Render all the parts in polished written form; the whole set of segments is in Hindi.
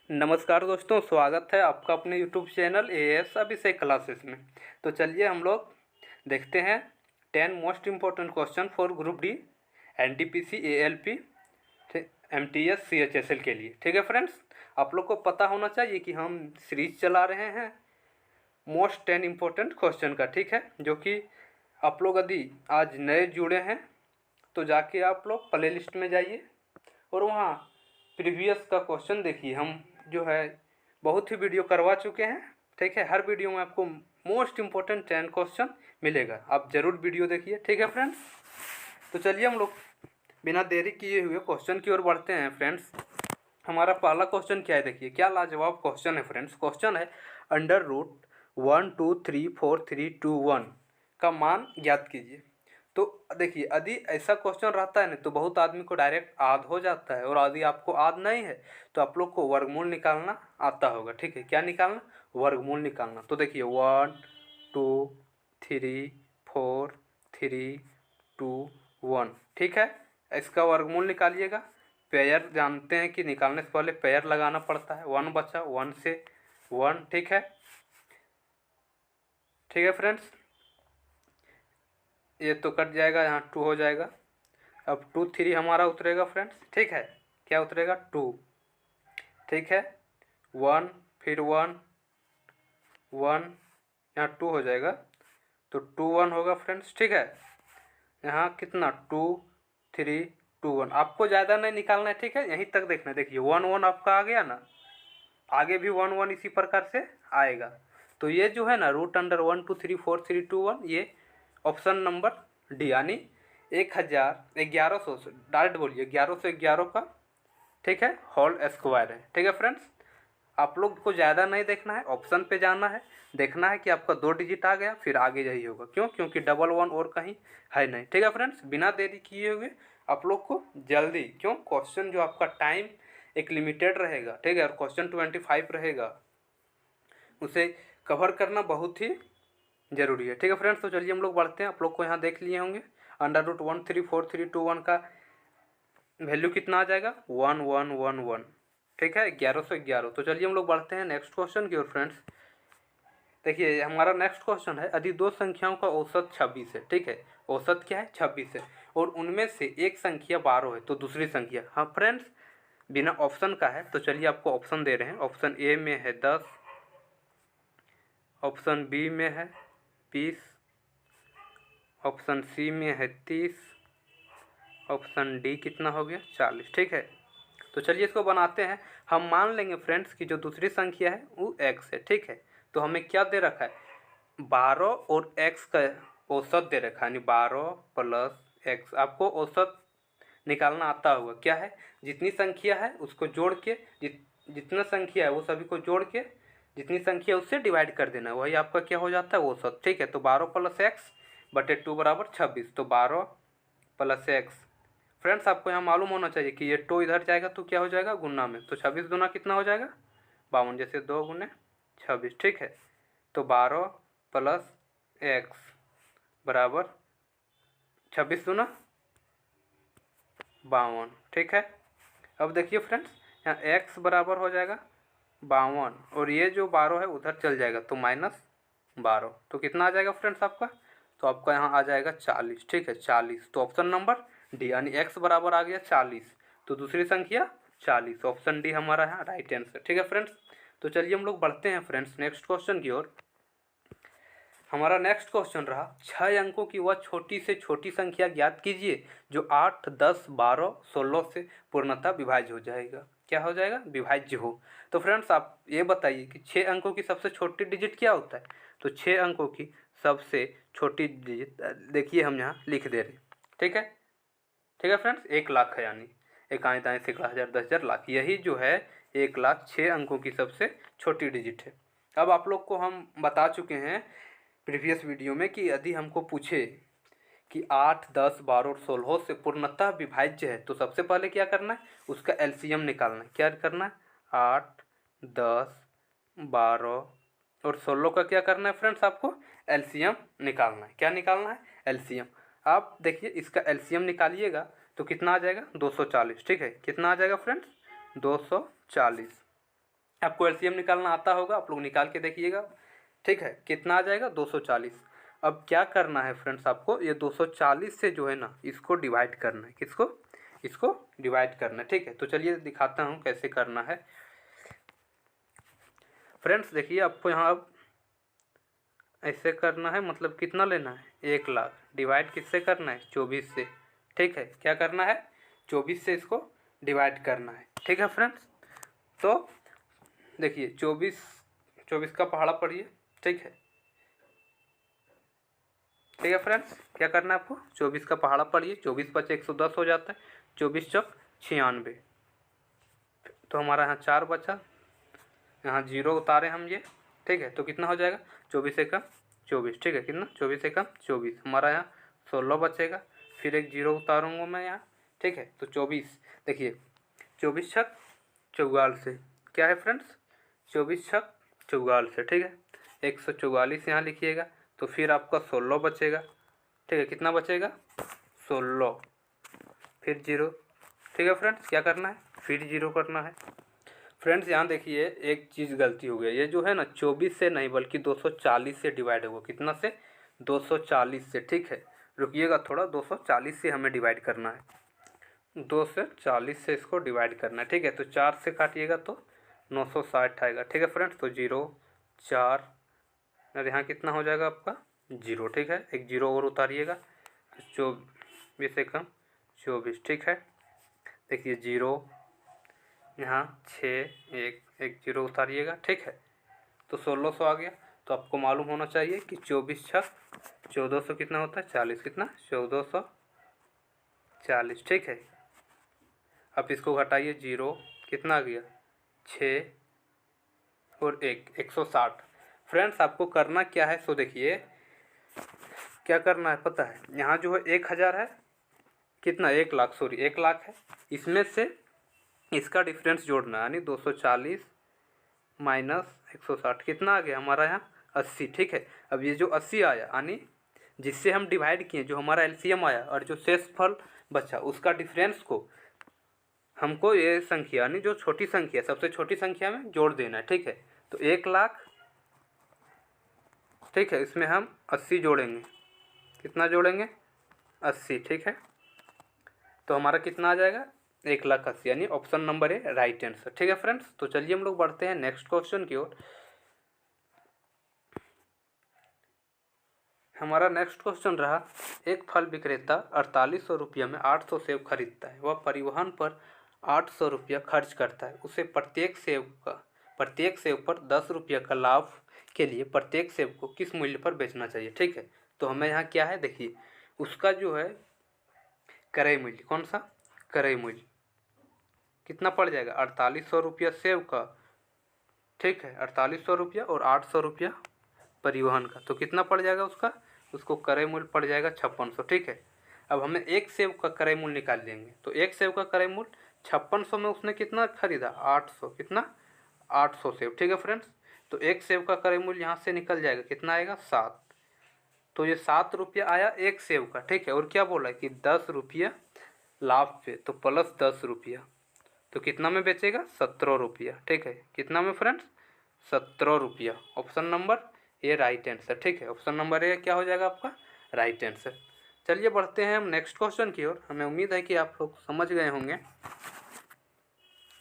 नमस्कार दोस्तों, स्वागत है आपका अपने यूट्यूब चैनल एएस अभिषेक क्लासेस में। तो चलिए हम लोग देखते हैं 10 most important question for group D NTPC ALP MTS CHSL के लिए। ठीक है फ्रेंड्स, आप लोग को पता होना चाहिए कि हम सीरीज चला रहे हैं मोस्ट 10 इम्पोर्टेंट क्वेश्चन का। ठीक है, जो कि आप लोग यदि आज नए जुड़े हैं तो जाके आप लोग प्ले लिस्ट में जाइए और वहाँ प्रीवियस का क्वेश्चन देखिए। हम जो है बहुत ही वीडियो करवा चुके हैं। ठीक है, हर वीडियो में आपको मोस्ट इम्पोर्टेंट 10 क्वेश्चन मिलेगा, आप ज़रूर वीडियो देखिए। ठीक है फ्रेंड्स, तो चलिए हम लोग बिना देरी किए हुए क्वेश्चन की ओर बढ़ते हैं। फ्रेंड्स, हमारा पहला क्वेश्चन क्या है, देखिए क्या लाजवाब क्वेश्चन है। फ्रेंड्स, क्वेश्चन है √1 2 3 4 3 2 1 का मान ज्ञात कीजिए। तो देखिए, यदि ऐसा क्वेश्चन रहता है ना तो बहुत आदमी को डायरेक्ट आद हो जाता है, और यदि आपको आद नहीं है तो आप लोग को वर्गमूल निकालना आता होगा। ठीक है, क्या निकालना? वर्गमूल निकालना। तो देखिए 1 2 3 4 3 2 1। ठीक है, इसका वर्गमूल निकालिएगा। पेयर जानते हैं कि निकालने से पहले पेयर लगाना पड़ता है। 1 बचा, 1 से 1। ठीक है, ठीक है फ्रेंड्स, ये तो कट जाएगा, यहाँ 2 हो जाएगा। अब 2 3 हमारा उतरेगा फ्रेंड्स। ठीक है, क्या उतरेगा? 2। ठीक है, 1 फिर 1 1, यहाँ 2 हो जाएगा तो 2 1 होगा फ्रेंड्स। ठीक है, यहाँ कितना? 2 3 2 1। आपको ज़्यादा नहीं निकालना है। ठीक है, यहीं तक देखना है। देखिए 1 1 आपका आ गया ना, आगे भी 1 1 इसी प्रकार से आएगा। तो ये जो है ना √1 2 3 4 3 2 1, ये ऑप्शन नंबर डी यानी 1100 से डायरेक्ट बोलिए 1111 का, ठीक है, होल स्क्वायर है। ठीक है फ्रेंड्स, आप लोग को ज़्यादा नहीं देखना है, ऑप्शन पे जाना है, देखना है कि आपका 2 डिजिट आ गया, फिर आगे यही होगा। क्यों? क्योंकि डबल 1 और कहीं है नहीं। ठीक है फ्रेंड्स, बिना देरी किए हुए आप लोग को जल्दी, क्यों क्वेश्चन जो आपका टाइम एक लिमिटेड रहेगा, ठीक है, और क्वेश्चन 25 रहेगा, उसे कवर करना बहुत ही ज़रूरी है। ठीक है फ्रेंड्स, तो चलिए हम लोग बढ़ते हैं। आप लोग को यहाँ देख लिए होंगे √1 3 4 3 2 1 का वैल्यू कितना आ जाएगा? 1 1 1 1। ठीक है, 1111। तो चलिए हम लोग बढ़ते हैं नेक्स्ट क्वेश्चन की ओर। फ्रेंड्स, देखिए हमारा नेक्स्ट क्वेश्चन है, यदि दो संख्याओं का औसत 26 है। ठीक है, औसत क्या है? 26 है, और उनमें से एक संख्या 12 है, तो दूसरी संख्या। हाँ फ्रेंड्स, बिना ऑप्शन का है, तो चलिए आपको ऑप्शन दे रहे हैं। ऑप्शन ए में है 10, ऑप्शन बी में है 20, ऑप्शन सी में है 30, ऑप्शन डी कितना हो गया? 40। ठीक है, तो चलिए इसको बनाते हैं। हम मान लेंगे फ्रेंड्स कि जो दूसरी संख्या है वो x है। ठीक है, तो हमें क्या दे रखा है? 12 और x का औसत दे रखा है, यानी 12 + x। आपको औसत निकालना आता होगा। क्या है? जितनी संख्या है उसको जोड़ के, जितना संख्या है वो सभी को जोड़ के जितनी संख्या उससे डिवाइड कर देना, वही आपका क्या हो जाता है? औसत। ठीक है, तो 12 + x बटे 2 = 26। तो 12 + x। फ्रेंड्स, आपको यहाँ मालूम होना चाहिए कि ये 2 इधर जाएगा तो क्या हो जाएगा? गुना में। तो 26 दूना कितना हो जाएगा? 52, जैसे 2 × 26। ठीक है, तो 12 + x बराबर 26 दूना 52। ठीक है, अब देखिए फ्रेंड्स, यहाँ x बराबर हो जाएगा 52, और ये जो 12 है उधर चल जाएगा तो -12। तो कितना आ जाएगा फ्रेंड्स आपका? तो आपका यहाँ आ जाएगा 40। ठीक है, 40। तो ऑप्शन नंबर डी यानी x बराबर आ गया 40, तो दूसरी संख्या 40। ऑप्शन डी हमारा यहाँ राइट आंसर। ठीक है फ्रेंड्स, तो चलिए हम लोग बढ़ते हैं फ्रेंड्स नेक्स्ट क्वेश्चन की ओर। हमारा नेक्स्ट क्वेश्चन रहा, 6 अंकों की वह छोटी से छोटी संख्या ज्ञात कीजिए जो 8 10 12 16 से पूर्णतः विभाज्य हो जाएगा। क्या हो जाएगा? विभाज्य हो। तो फ्रेंड्स, आप ये बताइए कि 6 अंकों की सबसे छोटी डिजिट क्या होता है? तो 6 अंकों की सबसे छोटी डिजिट देखिए हम यहाँ लिख दे रहे। ठीक है, ठीक है फ्रेंड्स, 1 लाख है, यानी एकाएँ दाएँ से 1000 10,000 लाख, यही जो है 1 लाख 6 अंकों की सबसे छोटी डिजिट है। अब आप लोग को हम बता चुके हैं प्रीवियस वीडियो में कि यदि हमको पूछे कि 8 10 12 और 16 से पूर्णतः विभाज्य है तो सबसे पहले क्या करना है? उसका एलसीएम निकालना है। क्या करना है? 8 10 12 और 16 का क्या करना है फ्रेंड्स? आपको एलसीएम निकालना है। क्या निकालना है? एलसीएम। आप देखिए इसका एलसीएम निकालिएगा तो कितना आ जाएगा? 240। ठीक है, कितना आ जाएगा फ्रेंड्स? 240। आपको एलसीएम निकालना आता होगा, आप लोग निकाल के देखिएगा। ठीक है, कितना आ जाएगा 240। अब क्या करना है फ्रेंड्स, आपको ये 240 से जो है ना इसको डिवाइड करना है। किसको? इसको डिवाइड करना है। ठीक है, तो चलिए दिखाता हूँ कैसे करना है। फ्रेंड्स देखिए, आपको यहाँ अब ऐसे करना है, मतलब कितना लेना है 1 लाख, डिवाइड किससे करना है 24 से। ठीक है, क्या करना है 24 से इसको डिवाइड करना है। ठीक है फ्रेंड्स, तो देखिए 24 का पहाड़ा पढ़िए। ठीक है, ठीक है फ्रेंड्स, क्या करना है आपको 24 का पहाड़ा पढ़िए। 24 बचे 110 हो जाता है, 24 चौक 96। तो हमारा यहाँ 4 बचा, यहाँ 0 उतारे हम ये। ठीक है, तो कितना हो जाएगा 24 एकम 24। ठीक है, कितना 24 एकम 24, हमारा यहाँ 16 बचेगा। फिर एक 0 उतारूँगा मैं यहाँ। ठीक है, तो 24 देखिए 24 छक 44, क्या है फ्रेंड्स 24 छक 44। ठीक है, 144 यहाँ लिखिएगा। तो फिर आपका 16 बचेगा। ठीक है, कितना बचेगा 16, फिर 0। ठीक है फ्रेंड्स, क्या करना है फिर 0 करना है। फ्रेंड्स यहाँ देखिए एक चीज़ गलती हो गई, ये जो है ना 24 से नहीं बल्कि 240 से डिवाइड होगा। कितना से 240 से। ठीक है, रुकिएगा थोड़ा, 240 से हमें डिवाइड करना है। 240 से इसको डिवाइड करना है। ठीक है, तो 4 से काटिएगा तो 960 आएगा। ठीक है फ्रेंड्स, तो 0 4 और यहाँ कितना हो जाएगा आपका 0। ठीक है, एक 0 और उतारिएगा, 24 एकम 24। ठीक है, देखिए 0 यहाँ 6 एक 0 उतारिएगा। ठीक है, तो 1600 आ गया। तो आपको मालूम होना चाहिए कि 24 छक 1400 कितना होता है 40, कितना 1440। ठीक है, अब इसको घटाइए 0, कितना आ गया 6 और 160। फ्रेंड्स आपको करना क्या है, सो देखिए क्या करना है पता है, यहाँ जो है 1000 है, कितना 1 लाख, सॉरी 1 लाख है, इसमें से इसका डिफरेंस जोड़ना है, यानी 240 माइनस 160 कितना आ गया हमारा यहाँ 80। ठीक है, अब ये जो 80 आया यानी जिससे हम डिवाइड किए, जो हमारा एलसीएम आया और जो शेषफल बचा उसका डिफरेंस को हमको ये संख्या यानी जो छोटी संख्या सबसे छोटी संख्या में जोड़ देना है। ठीक है, तो 1 लाख। ठीक है, इसमें हम 80 जोड़ेंगे, कितना जोड़ेंगे 80। ठीक है, तो हमारा कितना आ जाएगा 1,80,000, यानी ऑप्शन नंबर है राइट आंसर। ठीक है फ्रेंड्स, तो चलिए हम लोग बढ़ते हैं नेक्स्ट क्वेश्चन की ओर। हमारा नेक्स्ट क्वेश्चन रहा, एक फल विक्रेता 4800 रुपये में 800 सेब खरीदता है। वह परिवहन पर 800 रुपया खर्च करता है। उसे प्रत्येक सेब पर 10 रुपये का लाभ के लिए प्रत्येक सेब को किस मूल्य पर बेचना चाहिए। ठीक है, तो हमें यहाँ क्या है देखिए, उसका जो है क्रय मूल्य, कौन सा क्रय मूल्य कितना पड़ जाएगा 4800 रुपया सेब का। ठीक है, 4800 रुपया और 800 रुपया परिवहन का, तो कितना पड़ जाएगा उसको क्रय मूल्य पड़ जाएगा 5600। ठीक है, अब हमें एक सेब का क्रय मूल्य निकाल लेंगे। तो एक सेब का क्रय मूल्य 5600 में उसने कितना खरीदा 800, कितना 800 सेब। ठीक है फ्रेंड्स, तो एक सेब का क्रय मूल्य यहाँ से निकल जाएगा, कितना आएगा 7। तो ये 7 रुपया आया एक सेब का। ठीक है, और क्या बोला है कि 10 रुपया लाभ पे, तो प्लस 10 रुपया, तो कितना में बेचेगा 17 रुपया। ठीक है, कितना में फ्रेंड्स 17 रुपया। Option number A right answer. ठीक है, ऑप्शन नंबर ए क्या हो जाएगा आपका राइट आंसर। चलिए बढ़ते हैं हम नेक्स्ट क्वेश्चन की ओर। हमें उम्मीद है कि आप लोग समझ गए होंगे।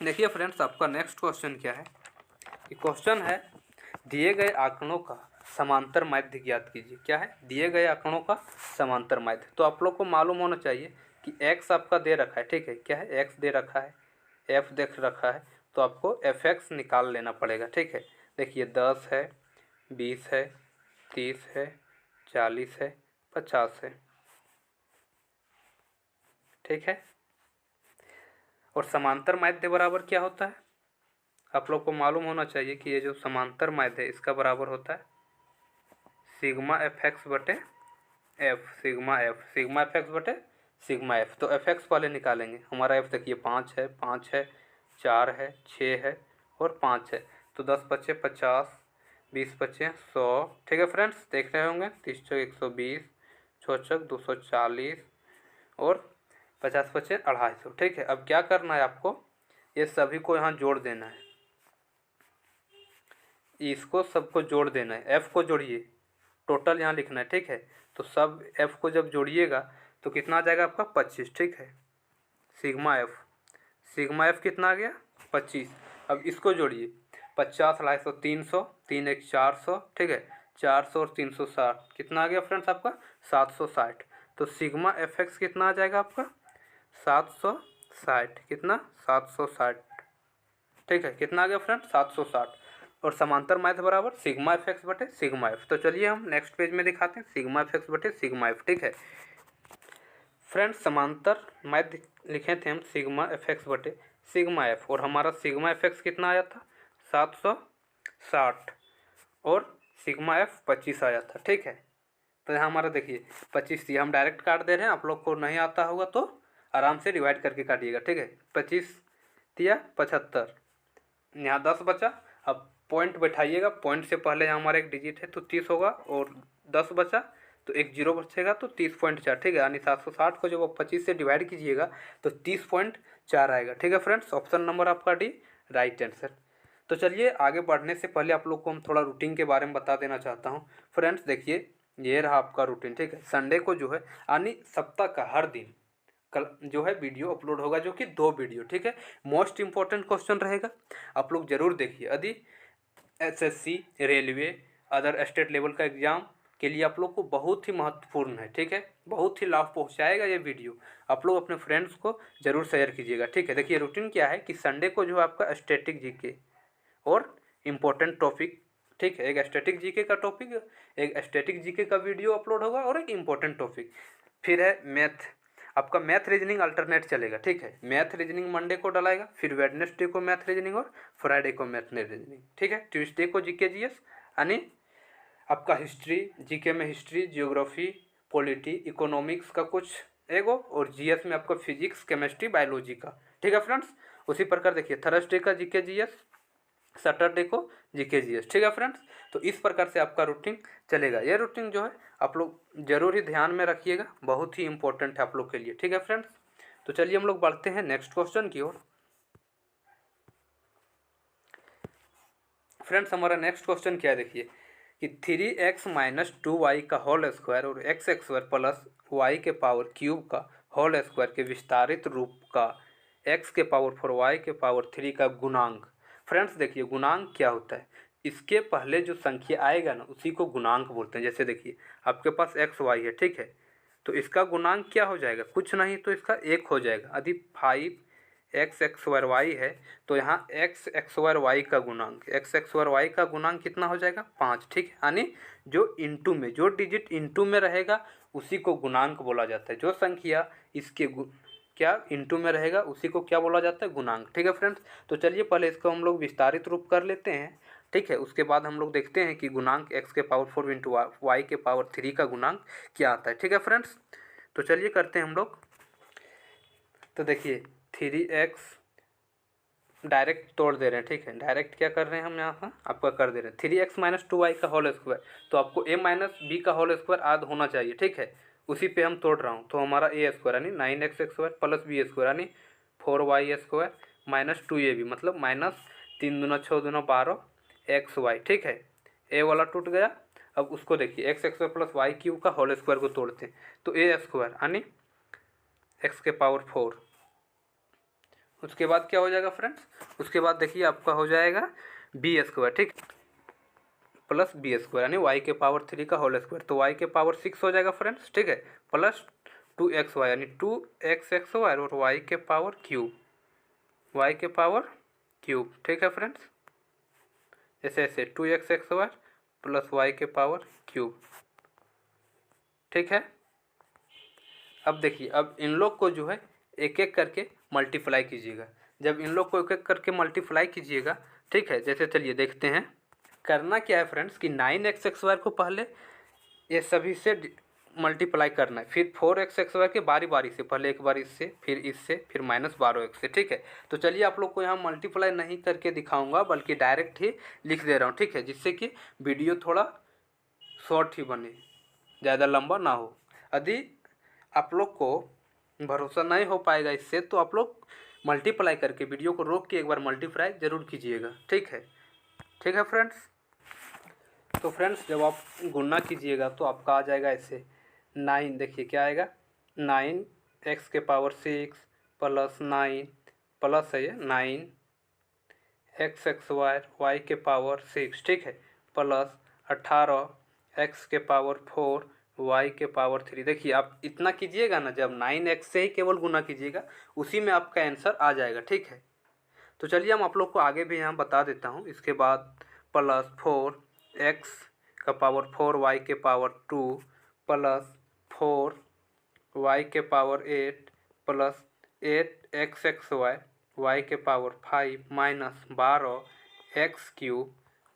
देखिए फ्रेंड्स, आपका नेक्स्ट क्वेश्चन क्या है, ये क्वेश्चन है दिए गए आंकड़ों का समांतर माध्य ज्ञात कीजिए। क्या है, दिए गए आंकड़ों का समांतर माध्य। तो आप लोग को मालूम होना चाहिए कि x आपका दे रखा है। ठीक है, क्या है x दे रखा है, f देख रखा है, तो आपको fx निकाल लेना पड़ेगा। ठीक है, देखिए 10 है, 20 है, 30 है, 40 है, 50 है। ठीक है, और समांतर माध्य बराबर क्या होता है, आप लोग को मालूम होना चाहिए कि ये जो समांतर माध्य है इसका बराबर होता है सिग्मा एफ एक्स बटे एफ, सिग्मा एफ एक्स बटे सिग्मा एफ। तो एफ एक्स वाले निकालेंगे, हमारा एफ देखिए 5 है, 4 है, 6 है और 5 है। तो 10 बचे 50, 20 बचे 100। ठीक है फ्रेंड्स, देख रहे होंगे 30 चौक 120, 6 चौक 240 और 50 बचे 250। ठीक है, अब क्या करना है आपको, ये सभी को यहाँ जोड़ देना है। इसको सबको जोड़ देना है, एफ़ को जोड़िए, टोटल यहाँ लिखना है, ठीक है। तो सब एफ़ को जब जोड़िएगा तो कितना आ जाएगा आपका 25, ठीक है। सिग्मा एफ़ कितना आ गया 25। अब इसको जोड़िए, 50 लाई 100 300, 3 1 400, ठीक है। 400 और 360 कितना आ गया फ्रेंड्स आपका 760। तो सिग्मा एफ एक्स कितना आ जाएगा आपका 760, कितना 760, ठीक है। कितना आ गया फ्रेंड 760। और समांतर मैथ बराबर सिग्मा एफ एक्स बटे सिग्मा एफ। तो चलिए हम नेक्स्ट पेज में दिखाते हैं सिग्मा एफ एक्स बटे सिग्मा एफ, ठीक है। फ्रेंड्स समांतर मैथ लिखे थे हम सिग्मा एफ एक्स बटे सिग्मा एफ, और हमारा सिग्मा एफ एक्स कितना आया था 760 और सिग्मा एफ 25 आया था, ठीक है। तो यहाँ हमारा देखिए 25 थी, हम डायरेक्ट काट दे रहे हैं, आप लोग को नहीं आता होगा तो आराम से डिवाइड करके काटिएगा, ठीक है। 25 दिया 75, यहाँ 10 बचा। अब पॉइंट बैठाइएगा, पॉइंट से पहले यहाँ हमारा एक डिजिट है तो 30 होगा, और 10 बचा तो एक जीरो बचेगा तो 30.4, ठीक है। यानी 760 को जब आप 25 से डिवाइड कीजिएगा तो 30.4 आएगा, ठीक है फ्रेंड्स। ऑप्शन नंबर आपका डी राइट आंसर। तो चलिए आगे बढ़ने से पहले आप लोग को हम थोड़ा रूटीन के बारे में बता देना चाहता हूँ। फ्रेंड्स देखिए ये रहा आपका रूटीन, ठीक है। संडे को जो है यानी सप्ताह का हर दिन कल जो है वीडियो अपलोड होगा, जो कि 2 वीडियो, ठीक है। मोस्ट इम्पॉर्टेंट क्वेश्चन रहेगा, आप लोग जरूर देखिए। यदि SSC, railway, other state level का एग्जाम के लिए आप लोग को बहुत ही महत्वपूर्ण है, ठीक है। बहुत ही लाभ पहुंचाएगा ये वीडियो, आप लोग अपने फ्रेंड्स को जरूर शेयर कीजिएगा, ठीक है। देखिए रूटीन क्या है कि संडे को जो है आपका स्टैटिक जीके और इम्पोर्टेंट टॉपिक, ठीक है। एक स्टैटिक जीके का टॉपिक, एक स्टैटिक जीके का वीडियो अपलोड होगा, और एक इम्पोर्टेंट टॉपिक। फिर है मैथ, आपका मैथ रीजनिंग अल्टरनेट चलेगा, ठीक है। मैथ रीजनिंग मंडे को डलाएगा, फिर वेडनेसडे को मैथ रीजनिंग और फ्राइडे को मैथ रीजनिंग, ठीक है। ट्यूसडे को जीके जीएस यानी आपका हिस्ट्री, जीके में हिस्ट्री, जियोग्राफी, पॉलिटी, इकोनॉमिक्स का कुछ एगो, और जीएस में आपका फिजिक्स, केमिस्ट्री, बायोलॉजी का, ठीक है फ्रेंड्स। उसी प्रकार देखिए थर्सडे का जीके जीएस, सैटरडे को जीके जीएस, ठीक है फ्रेंड्स। तो इस प्रकार से आपका रूटीन चलेगा। ये रूटीन जो है आप लोग जरूर ही ध्यान में रखिएगा, बहुत ही इंपॉर्टेंट है आप लोग के लिए, ठीक है फ्रेंड्स। तो चलिए हम लोग बढ़ते हैं नेक्स्ट क्वेश्चन की ओर। फ्रेंड्स हमारा नेक्स्ट क्वेश्चन क्या है, देखिए कि 3x माइनस 2y का होल स्क्वायर और एक्स स्क्वायर प्लस वाई के पावर क्यूब का होल स्क्वायर के विस्तारित रूप का x के पावर 4 y के पावर 3 का गुणांक। फ्रेंड्स देखिए गुणांक क्या होता है, इसके पहले जो संख्या आएगा ना उसी को गुणांक बोलते हैं। जैसे देखिए आपके पास एक्स वाई है, ठीक है। तो इसका गुणांक क्या हो जाएगा, कुछ नहीं तो इसका 1 हो जाएगा। यदि 5x स्क्वायर वाई है तो यहाँ x स्क्वायर वाई का गुणांक, x स्क्वायर वाई का गुणांक कितना हो जाएगा 5, ठीक है। यानी जो इंटू में, जो डिजिट इंटू में रहेगा उसी को गुणांक बोला जाता है। जो संख्या इसके क्या इंटू में रहेगा उसी को क्या बोला जाता है, गुणांक, ठीक है फ्रेंड्स। तो चलिए पहले इसको हम लोग विस्तारित रूप कर लेते हैं, ठीक है। उसके बाद हम लोग देखते हैं कि गुणांक x के पावर 4 इंटू वाई के पावर 3 का गुणांक क्या आता है, ठीक है फ्रेंड्स। तो चलिए करते हैं हम लोग। तो देखिए 3x डायरेक्ट तोड़ दे रहे हैं, ठीक है। डायरेक्ट क्या कर रहे हैं हम यहाँ पर आपका कर दे रहे हैं 3x माइनस 2y का होल स्क्वायर, तो आपको a माइनस बी का होल स्क्वायर आद होना चाहिए, ठीक है। उसी पे हम तोड़ रहा हूँ, तो हमारा a स्क्वायर यानी 9x square plus B square यानी 4y स्क्वायर माइनस 2ab मतलब माइनस 3 दूना 6 दूना 12 xy, ठीक है। a वाला टूट गया। अब उसको देखिए x square plus y cube का होल स्क्वायर को तोड़ते हैं, तो a स्क्वायर यानी x के पावर 4। उसके बाद क्या हो जाएगा फ्रेंड्स, उसके बाद देखिए आपका हो जाएगा बी स्क्वायर, ठीक, प्लस बी स्क्वायर यानी वाई के पावर 3 का होल स्क्वायर, तो वाई के पावर 6 हो जाएगा फ्रेंड्स, ठीक है। प्लस 2xy यानी 2x स्क्वायर और वाई के पावर क्यूब, वाई के पावर क्यूब, ठीक है फ्रेंड्स। ऐसे ऐसे 2x स्क्वायर प्लस वाई के पावर क्यूब, ठीक है। अब देखिए अब इन लोग को जो है एक एक करके मल्टीप्लाई कीजिएगा। जब इन लोग को एक एक करके मल्टीप्लाई कीजिएगा, ठीक है। जैसे चलिए देखते हैं करना क्या है फ्रेंड्स कि 9x स्क्वायर को पहले ये सभी से मल्टीप्लाई करना है, फिर 4x स्क्वायर के बारी बारी से, पहले एक बार इससे फिर इससे फिर माइनस 12x से, ठीक है। तो चलिए आप लोग को यहाँ मल्टीप्लाई नहीं करके दिखाऊंगा बल्कि डायरेक्ट ही लिख दे रहा हूँ, ठीक है, जिससे कि वीडियो थोड़ा शॉर्ट ही बने, ज़्यादा लंबा ना हो। यदि आप लोग को भरोसा नहीं हो पाएगा इससे तो आप लोग मल्टीप्लाई करके वीडियो को रोक के एक बार मल्टीप्लाई ज़रूर कीजिएगा, ठीक है, ठीक है फ्रेंड्स। तो फ्रेंड्स जब आप गुणा कीजिएगा तो आपका आ जाएगा ऐसे 9, देखिए क्या आएगा 9 x के पावर 6 प्लस 9 प्लस है ये 9 x के पावर 6, ठीक है, प्लस 18 x के पावर 4 y के पावर 3। देखिए आप इतना कीजिएगा ना, जब 9x से ही केवल गुना कीजिएगा उसी में आपका आंसर आ जाएगा, ठीक है। तो चलिए हम आप लोग को आगे भी यहाँ बता देता हूँ। इसके बाद प्लस 4x का पावर 4 y के पावर 2 प्लस 4 y के पावर 8 प्लस 8 y के power 5 minus 12x³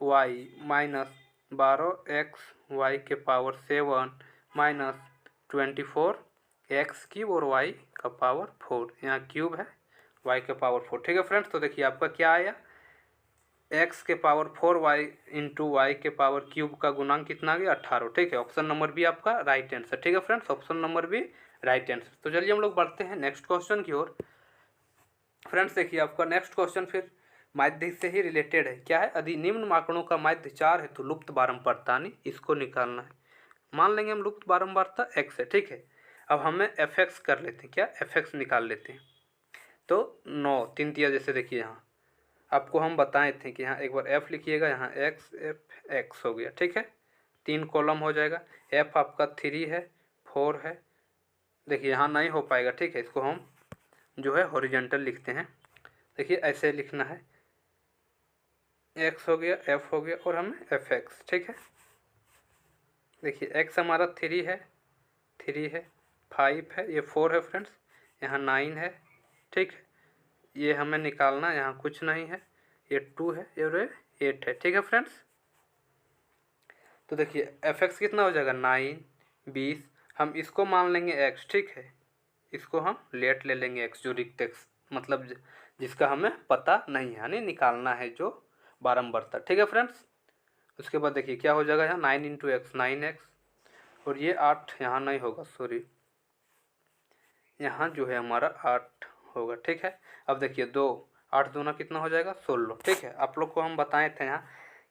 y minus 12x y के पावर 7 माइनस 24x³ और y का पावर 4, यहाँ क्यूब है y के पावर 4, ठीक है फ्रेंड्स। तो देखिए आपका क्या आया, x के पावर 4y इंटू वाई के पावर क्यूब का गुणांक कितना आ गया 18, ठीक है। ऑप्शन नंबर बी आपका राइट आंसर, ठीक है friends, option number b right answer. तो चलिए हम लोग बढ़ते हैं नेक्स्ट क्वेश्चन की ओर। फ्रेंड्स देखिए आपका नेक्स्ट क्वेश्चन फिर माध्य से ही रिलेटेड है। क्या है, यदि निम्न आंकड़ों का माध्य 4 है तो लुप्त बारंबारता इसको निकालना है। मान लेंगे हम लुप्त बारंबारता x है, ठीक है। अब हमें fx कर लेते हैं, क्या fx निकाल लेते हैं। तो 9 3 तिया, जैसे देखिए यहाँ आपको हम बताए थे कि यहाँ एक बार f लिखिएगा, यहाँ x हो गया, ठीक है, 3 कॉलम हो जाएगा। f आपका 3 है 4 है, देखिए यहाँ नहीं हो पाएगा, ठीक है, इसको हम जो है हॉरिजॉन्टल लिखते हैं। देखिए ऐसे लिखना है, x हो गया f हो गया और हमें fx, ठीक है। देखिए x हमारा 3 है 5 है, ये 4 है फ्रेंड्स, यहाँ 9 है, ठीक है, ये हमें निकालना, यहाँ कुछ नहीं है, ये 2 है और ये 8 है, ठीक है फ्रेंड्स। तो देखिए fx कितना हो जाएगा 9 20, हम इसको मान लेंगे x, ठीक है, इसको हम लेट ले लेंगे x, जो रिक्त x मतलब जिसका हमें पता नहीं है, यानी निकालना है जो बारंबारता, ठीक है फ्रेंड्स। उसके बाद देखिए क्या हो जाएगा, यहाँ 9 इंटू एक्स 9x और ये 8 यहाँ नहीं होगा, सॉरी, यहाँ जो है हमारा 8 होगा, ठीक है। अब देखिए 2 8 दूना कितना हो जाएगा 16, ठीक है। आप लोग को हम बताए थे यहाँ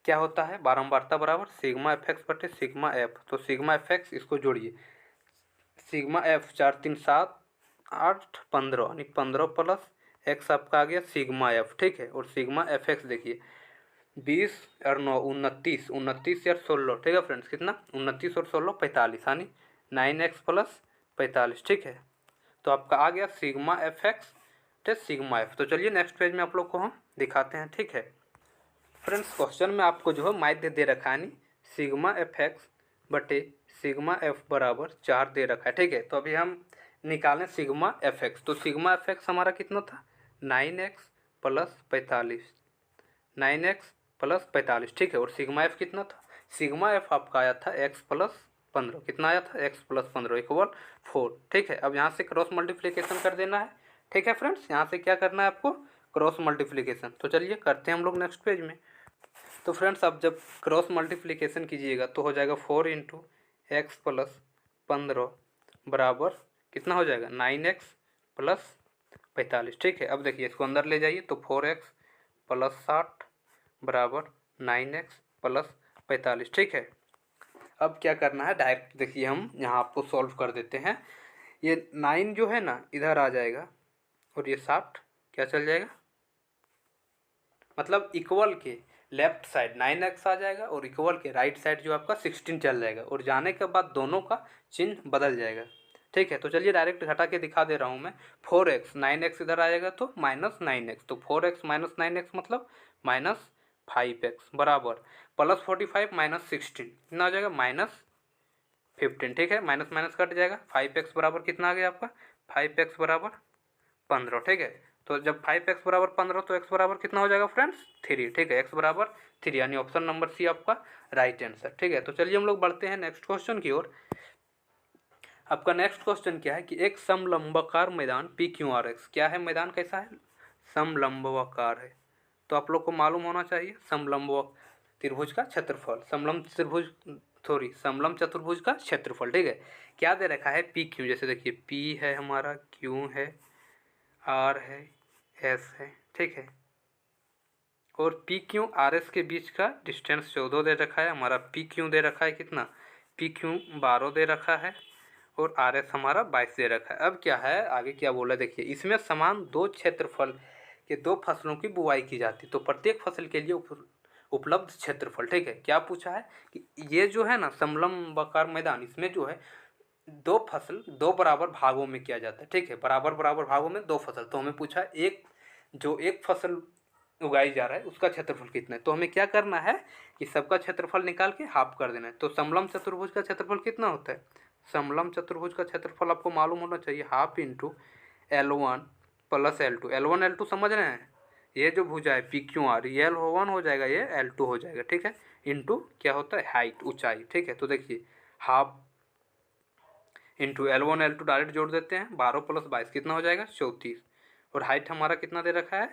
क्या होता है, बारंबारता बराबर सिग्मा fx बटे सिग्मा f। तो सिग्मा fx इसको जोड़िए, सिग्मा f 4 3 7 8 15, यानी 15 प्लस x आपका आ गया सिग्मा f, ठीक है। और सिग्मा fx देखिए 20 और 9 29, 29 या 16, ठीक है फ्रेंड्स, कितना 29 और 16 45, यानी 9x प्लस 45, ठीक है। तो आपका आ गया सिग्मा fx टे सिग्मा f। तो चलिए नेक्स्ट पेज में आप लोग को हम दिखाते हैं, ठीक है फ्रेंड्स। क्वेश्चन में आपको जो है माध्य दे रखा है, सिग्मा fx बटे सिग्मा f बराबर 4 दे रखा है, ठीक है। तो अभी हम निकालें सिग्मा fx, तो सिग्मा fx हमारा कितना था 9x प्लस 45, 9x प्लस 45, ठीक है। और सिग्मा f कितना था, सिग्मा f आपका आया था x प्लस 15, कितना आया था x प्लस 15 इक्वल 4, ठीक है। अब यहाँ से क्रॉस मल्टीप्लिकेशन कर देना है, ठीक है फ्रेंड्स, यहाँ से क्या करना है आपको क्रॉस मल्टीप्लिकेशन। तो चलिए करते हैं हम लोग नेक्स्ट पेज में। तो फ्रेंड्स अब जब क्रॉस मल्टीप्लिकेशन कीजिएगा तो हो जाएगा 4 इंटू एक्स प्लस 15 बराबर कितना हो जाएगा 9x प्लस 45, ठीक है। अब देखिए इसको अंदर ले जाइए तो 4x प्लस 60 बराबर 9x प्लस 45, ठीक है। अब क्या करना है, डायरेक्ट देखिए हम यहाँ आपको सॉल्व कर देते हैं। ये 9 जो है ना इधर आ जाएगा और ये 60 क्या चल जाएगा, मतलब इक्वल के लेफ्ट साइड 9x आ जाएगा और इक्वल के राइट साइड जो आपका 16 चल जाएगा, और जाने के बाद दोनों का चिन्ह बदल जाएगा, ठीक है। तो चलिए डायरेक्ट घटा के दिखा दे रहा हूँ मैं। 4x 9x इधर आएगा तो माइनस 9x, तो 4x माइनस 9x मतलब माइनस 5x बराबर प्लस 45 माइनस 16 कितना आ जाएगा माइनस 15, ठीक है। माइनस माइनस कट जाएगा, 5x बराबर कितना आ गया आपका 5x बराबर 15, ठीक है। तो जब 5x बराबर 15 तो x बराबर कितना हो जाएगा फ्रेंड्स 3, ठीक है, x बराबर 3, यानी ऑप्शन नंबर सी आपका राइट आंसर, ठीक है। तो चलिए हम लोग बढ़ते हैं नेक्स्ट क्वेश्चन की ओर। आपका नेक्स्ट क्वेश्चन क्या है कि एक समलंबाकार मैदान PQRX, क्या है मैदान, कैसा है समलंबाकार है। तो आप लोग को मालूम होना चाहिए समलंब त्रिभुज का क्षेत्रफल, समलंब चतुर्भुज का क्षेत्रफल, ठीक है। क्या दे रखा है PQ, जैसे देखिए P है हमारा, Q है, R है, S है, ठीक है। और पी क्यू आर एस के बीच का डिस्टेंस 14 दे रखा है हमारा। पी क्यू दे रखा है कितना, पी क्यू 12 दे रखा है और आर एस हमारा 22 दे रखा है। अब क्या है आगे क्या बोला देखिए, इसमें समान दो क्षेत्रफल के दो फसलों की बुआई की जाती है, तो प्रत्येक फसल के लिए उपलब्ध क्षेत्रफल, ठीक है। क्या पूछा है कि ये जो है ना समलम्बाकार मैदान, इसमें जो है दो फसल दो बराबर भागों में किया जाता है, ठीक है। बराबर बराबर भागों में दो फसल, तो हमें पूछा एक फसल उगाई जा रहा है उसका क्षेत्रफल कितना है, तो हमें क्या करना है कि सबका क्षेत्रफल निकाल के हाफ कर देना है। तो समलम चतुर्भुज का क्षेत्रफल कितना होता है, समलम चतुर्भुज का क्षेत्रफल आपको मालूम होना चाहिए, half into L1 plus L2। L1 L2 समझ रहे हैं, ये जो भुजा है पी क्यू आर, ये L1 हो जाएगा, ये L2 हो जाएगा, ठीक है। इंटू क्या होता है हाइट, ऊंचाई, ठीक है। तो देखिए half into L1 L2 direct जोड़ देते हैं, 12 प्लस 22 कितना हो जाएगा 34, और हाइट हमारा कितना दे रखा है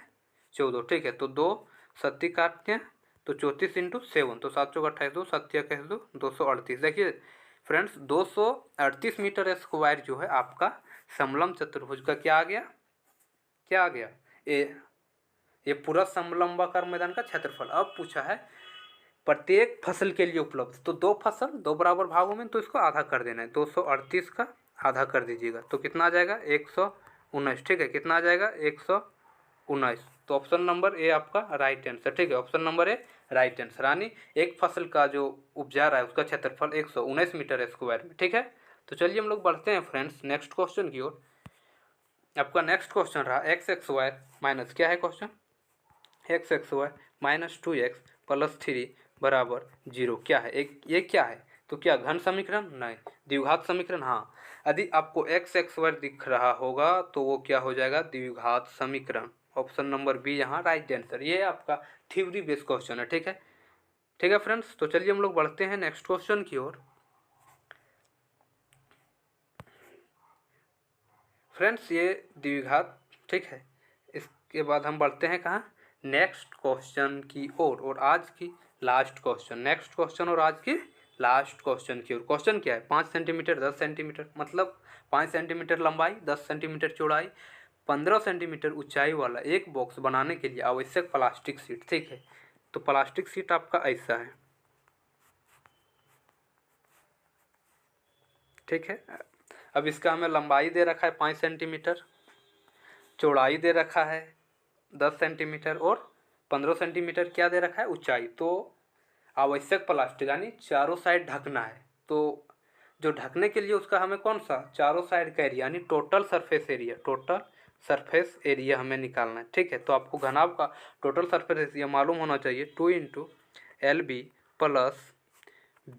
14, ठीक है। तो 2 सत्ती काटते हैं तो 34 इंटू 7, तो 7 चौक 28, 2 सत्या कह दो 238। देखिए फ्रेंड्स 238 मीटर स्क्वायर जो है आपका समलम चतुर्भुज का क्या आ गया, क्या आ गया, ये पूरा समलंबाकार मैदान का क्षेत्रफल। अब पूछा है प्रत्येक फसल के लिए उपलब्ध, तो दो फसल दो बराबर भागों में, तो इसको आधा कर देना है, 238 का आधा कर दीजिएगा तो कितना आ जाएगा 119, ठीक है। कितना आ जाएगा 119, तो ऑप्शन नंबर ए आपका राइट आंसर, ठीक है। Option number A right answer, यानी एक फसल का जो उपजा रहा है उसका क्षेत्रफल 119 मीटर स्क्वायर में, ठीक है। तो चलिए हम लोग बढ़ते हैं फ्रेंड्स नेक्स्ट क्वेश्चन की ओर। आपका नेक्स्ट क्वेश्चन रहा एक्स एक्स वाई माइनस, क्या है question, x x y minus 2x plus 3 बराबर 0 क्या है, एक ये क्या है, तो क्या घन समीकरण, नहीं द्विघात समीकरण, हाँ। यदि आपको एक्स एक्स वाई दिख रहा होगा तो वो क्या हो जाएगा द्विघात समीकरण। ऑप्शन नंबर बी यहाँ राइट आंसर, ये आपका थ्योरी बेस्ड क्वेश्चन है, ठीक है। ठीक है फ्रेंड्स, तो चलिए हम लोग बढ़ते हैं नेक्स्ट क्वेश्चन की ओर। फ्रेंड्स ये द्विघात, ठीक है। इसके बाद हम बढ़ते हैं कहाँ, नेक्स्ट क्वेश्चन की ओर, और आज की लास्ट क्वेश्चन, नेक्स्ट क्वेश्चन और आज की लास्ट क्वेश्चन की ओर। क्वेश्चन क्या है, 5 सेंटीमीटर 10 सेंटीमीटर, मतलब 5 सेंटीमीटर लंबाई 10 सेंटीमीटर चौड़ाई 15 सेंटीमीटर ऊंचाई वाला एक बॉक्स बनाने के लिए आवश्यक प्लास्टिक शीट, ठीक है। तो प्लास्टिक शीट आपका ऐसा है, ठीक है। अब इसका हमें लंबाई दे रखा है 5 सेंटीमीटर, चौड़ाई दे रखा है 10 सेंटीमीटर और 15 सेंटीमीटर क्या दे रखा है ऊंचाई। तो आवश्यक प्लास्टिक यानी चारों साइड ढकना है, तो जो ढकने के लिए उसका हमें कौन सा चारों साइड का एरिया यानी total surface area, total surface area हमें निकालना है, ठीक है। तो आपको घनाभ का टोटल सरफेस एरिया मालूम होना चाहिए 2 into LB plus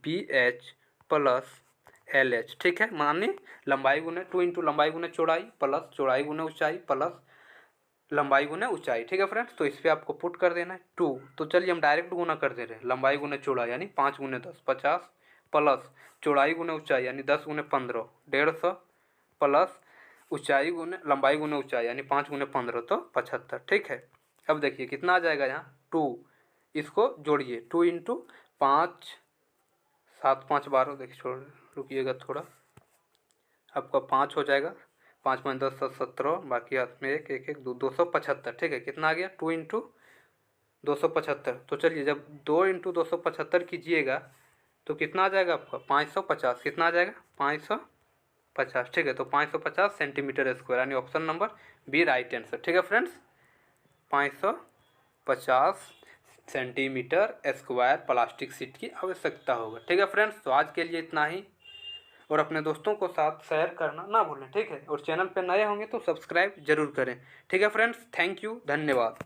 BH plus LH, ठीक है। माने लंबाई गुने 2 इंटू लंबाई गुने चौड़ाई प्लस चौड़ाई गुने ऊंचाई प्लस लंबाई गुने ऊंचाई, ठीक है फ्रेंड्स। तो इस पर आपको पुट कर देना है 2, तो चलिए हम डायरेक्ट गुना कर दे रहे हैं, लंबाई गुने चौड़ाई यानी 5 गुने 10 50 प्लस चौड़ाई गुने ऊंचाई यानी 10 गुने 15 150 प्लस ऊंचाई गुने लंबाई गुने ऊंचाई यानी 5 गुने 15 तो 75, ठीक है। अब देखिए कितना आ जाएगा यहाँ 2, इसको जोड़िए 2 इंटू 5 7 5 12, देखिए छोड़ रुकिएगा थोड़ा, आपका 5 हो जाएगा, 5 5 10 7 17, बाकी हाथ में 1 1 1 2 275, ठीक है। कितना आ गया 2 इंटू 275, तो चलिए जब 2 इंटू 275 कीजिएगा तो कितना आ जाएगा आपका 550, कितना आ जाएगा 550, ठीक है। तो 550 सेंटीमीटर स्क्वायर यानी option number b right answer, ठीक है friends. 550 centimetre square plastic sheet की आवश्यकता होगा, ठीक है फ्रेंड्स। तो आज के लिए इतना ही, और अपने दोस्तों को साथ शेयर करना ना भूलें, ठीक है। और चैनल पर नए होंगे तो सब्सक्राइब जरूर करें, ठीक है फ्रेंड्स। थैंक यू, धन्यवाद।